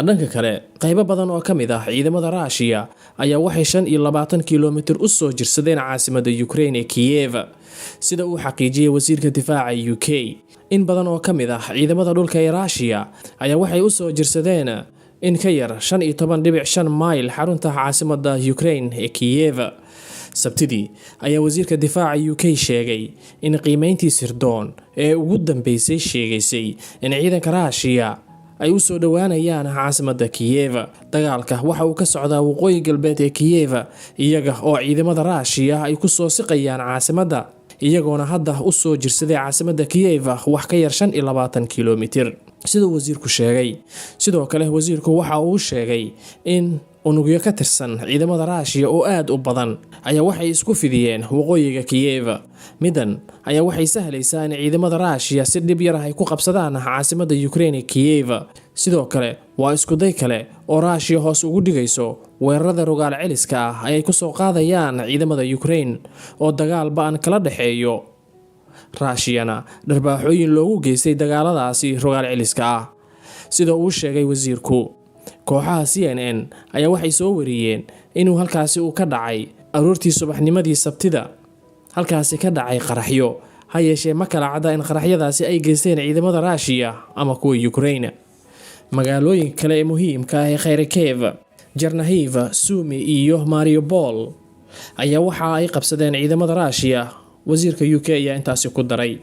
dhanka kale qaybo badan oo kamid ah ciidamada Russia ayaa waxay 25 kiiloomitir u soo jirsadeen caasimadda Ukraine ee Kiev sida uu xaqiijiyay wasiirka difaaca UK. in badan oo kamid ah ciidamada dhulka ee Russia ayaa waxay u soo jirsadeen in ka yar 15.5 mayl xarunta caasimadda Ukraine ee Kiev. Sabtidii ayaa wasiirka difaaca UK sheegay in qiimeyntii sirdoon ee ugu dambeysay sheegaysay in ciidanka Russia ay u soo dhawaanayaan caasimadda Kiev. Dagaalka waxa uu ka socdaa waqooyi galbeed ee Kiev iyaga oo ciidamada Russia ay ku soo siqayaan caasimadda iyagoona hadda u soo jirsaday caasimadda Kiev wax ka yar 25 kiiloomitir sida wasiirku sheegay. Sidoo kale wasiirku waxa uu sheegay in unugyo ka tirsan ciidamada Russia oo aad u badan ayaa waxay isku fidiyeen waqooyiga Kiev. midan ayaa waxay sahlaysaa in ciidamada Russia si dhib yar ay ku qabsadaan caasimadda Ukraine Kiev. sidoo kale waa isku day kale oo Russia hoos ugu dhigayso weerarada rogaal celiska ah ay ku soo qaadayaan ciidamada Ukraine oo dagaal baan kala dhaxeeyo Russiana dharbaaxooyin loogu geystay dagaaladaasi rogaal celiska ah sida uu sheegay wasiirku. kooxaha CNN ayaa waxay soo wariyeen inuu halkaasi uu ka dhacay aroortii subaxnimadii Sabtida halkaasi ka dhacay qaraxyo ha yeeshee ma kala cadda in qaraxyadaasi ay geysteen ciidamada Russia ama kuwa Ukraine. magaalooyin kale ee muhiimka ah ee Kharkiv, Chernihiv, Sumy iyo Mariupol ayaa waxa ay qabsadeen ciidamada Russia. wasiirka UK ayaa intaasi ku daray